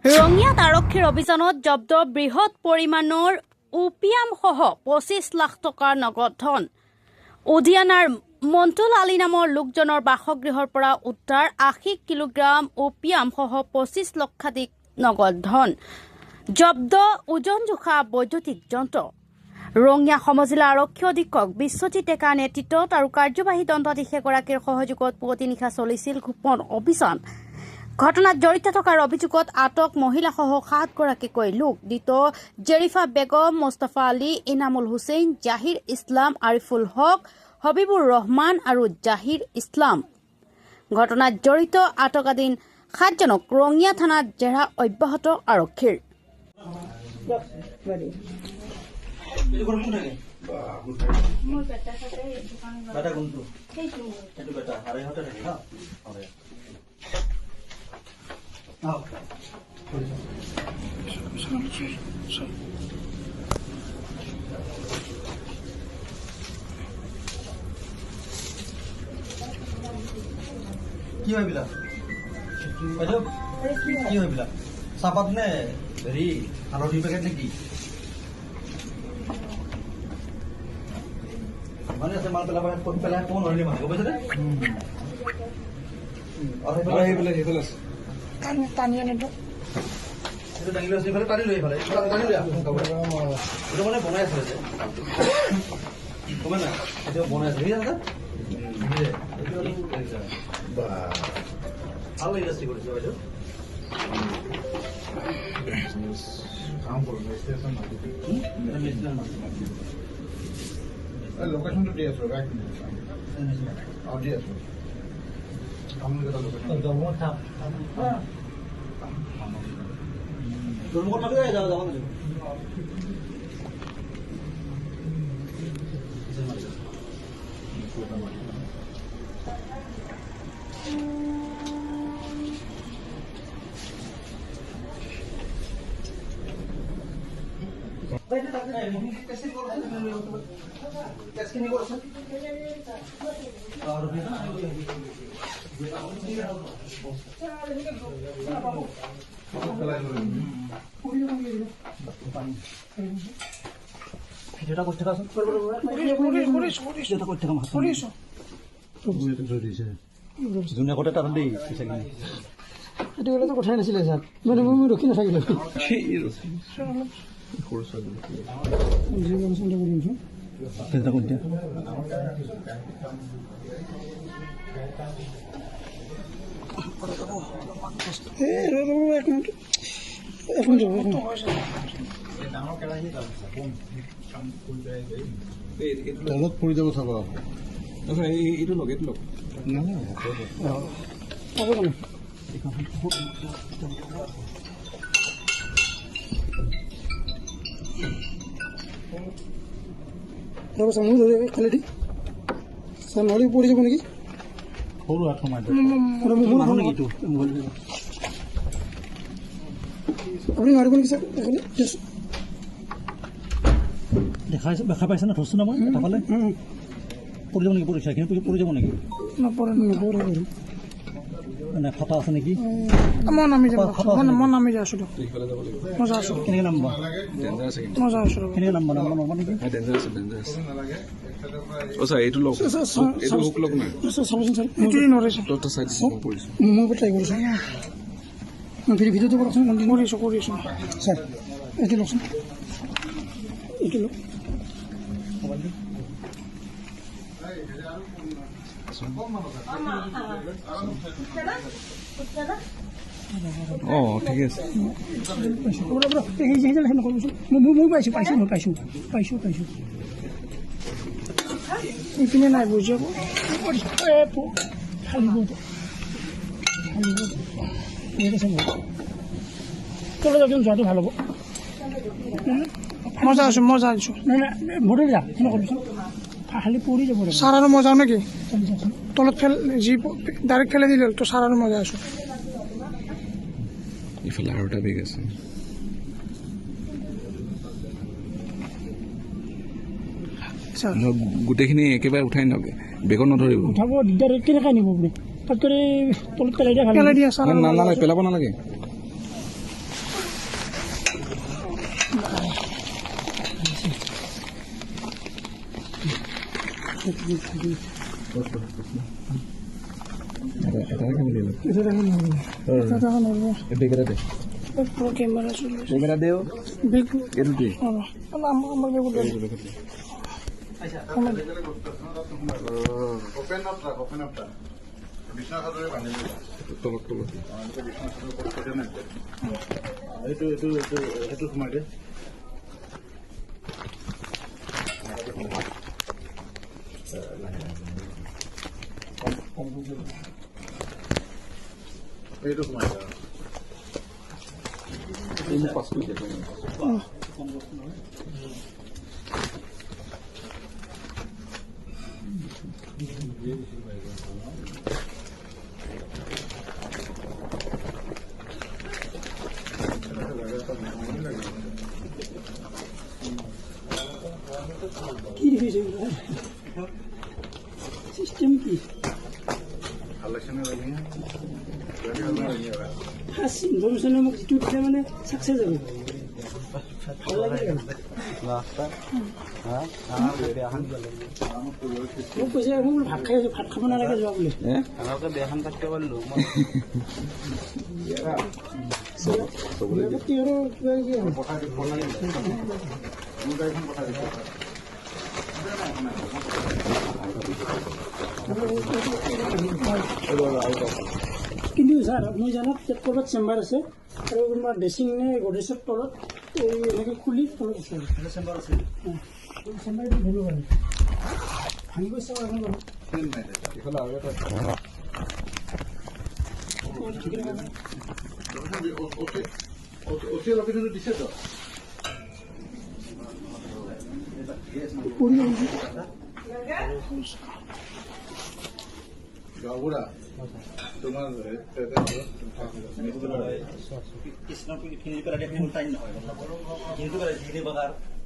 ৰঙিয়াত আৰক্ষীৰ অভিযানত জব্দ বৃহৎ পৰিমাণৰ ওপিয়ামসহ 25 লাখ টকাৰ নগদ ধন। উদিয়ানাৰ মন্তুল আলী নামৰ লোকজনৰ বাসগৃহৰ পৰা উদ্ধাৰ 80 কিলোগ্ৰাম ওপিয়ামসহ 25 লক্ষাধিক নগদ ধন। জব্দ ওজন জোখা বৈদ্যুতিক যন্ত্ৰ। ৰঙিয়া সমজিলা আৰক্ষী অধীক্ষক বিশ্বজিৎ ডেকাৰ নেতৃত্বত আৰু কাৰ্যবাহী দণ্ডাধীশ এগৰাকীৰ সহযোগত পুৱতি নিশা চলিছিল গোপন অভিযান। ঘটনাত জড়িত থকাৰ অভিযোগত আটক মহিলাসহ 7 গৰাকীকৈ লোক। দ্বিত জেৰিফা বেগম, মোস্তফা আলী, ইনামুল হুছেইন, জাহিৰ ইছলাম, আৰিফুল হক, হবিবুৰ ৰহমান আৰু জাহিৰ ইছলাম। ঘটনাত জড়িত আটকাধীন 7জনক ৰঙিয়া থানাত জেৰা অব্যাহত আৰক্ষীৰ। কি হয় বিলাক কি হয় বিলাক চাহপাত নে হেৰি হালধি পেকেট নেকি মানে আছে মাল পেলাব পেলাই কোন হৰিলি মানে গম পাইছে সেইফালে আছে টানি আনিটো সেইটো দাঙি লৈ সেইফালে টানি লৈ এইফালে টানি লৈ এইটো মানে বনাই আছে যে গমে নাই এইটো বনাই আছে ভাল ইণ্ডাষ্ট্ৰী কৰিছে বাইদেউ কাম কৰোঁ লোকেশ্যনটো দি আছো দি আছো কথাই নাছিলে ছাৰ মানে মই ৰখি নাথাকিলো তলত পৰি যাব চাব এইটো লগ খালি দি ছাৰ নহ'লে পৰি যাব নেকি সৰু হাত সোমাই আপুনি মাৰিব নেকি ছাৰ দেখা পাইছে না ধৰছো না মই পালে পৰি যাব নেকি পৰীক্ষাখিনি পৰি যাব নেকি মানে ফটা আছে নেকি মই নামি যাই আছো মই যাই আছো কেনেকৈ নামিব মই যাই আছো কেনেকৈ নামিব নামিব নেকি এইটো লওক এইটো হুক লওক না চাবচোন ছাৰ এইটো নৰেছে দুটা সাইড কৰিছো মই ট্ৰাই কৰিছো মই ভিডিঅ'টো কৰকচোন কৰিছো ছাৰ এইটো লওকচোন এইটো লওক ঠিক আছে মই পাইছো এইপিনে নাই বুজিব তলে যাওঁচোন যোৱাটো ভাল হ'ব মই যাই আছো নাই ভৰি যা সেনে কৰিবচোন খালি পৰি যাব ছাৰ আৰু মই যাওঁ নেকি তলত যি ডাইৰেক্ট ফেলাই দিলে তো ছাৰ আৰু মই যাই আছো ইফালে আৰু এটা বেগ আছে গোটেইখিনি একেবাৰে উঠাই নক বেগত নধৰিব উঠাব দিগদাৰ কেনেকৈ নিব আপুনি তাত কৰি তলত পেলাই দিয়া পেলাই দিয়া ছাৰ নালাগে পেলাব নালাগে ক্যামেৰা চলে ক্যামেৰা দেও বেগ এৰুটি আমাৰ বেগ ওপেন আপটা বিছনা খাদৰে বান্ধি তলত বিছনা খাদৰ ওপৰত নাই এইটো সোমাই দে এইটো সোমাই দে এই পাঁচ মিনিট কি হয়েছে সিস্টেম কি কালেকশনে লাগি ফার্স্ট ইনফরমেশনে মোক যিটো দিলে মানে সাকসেস হ'ব ভাল লাগে মোক কৈছে মই ভাত খাই আছো ভাত খাব নালাগে যোৱা বুলি আমাকে বেখন কাটতে পাৰলো কি আৰু কিবা কি হ'ব পঠাই দিব মোৰ গাড়ীখন পঠাই দিব কিন্তু ছাৰ মই জানাত ক'ৰবাত চেম্বাৰ আছে আৰু কোনোবা ড্ৰেছিং নে গডেজৰ তলত এই এনেকৈ খুলি তলত আছে চেম্বাৰ আছে চেম্বাৰটো ধৰিব পাৰে ভাঙি গৈছে এইফালে আৰু এটা অতি অফিচটো দিছে তো পৰি আহিছে গাঁওবুঢ়া তোমাৰ কৃষ্ণ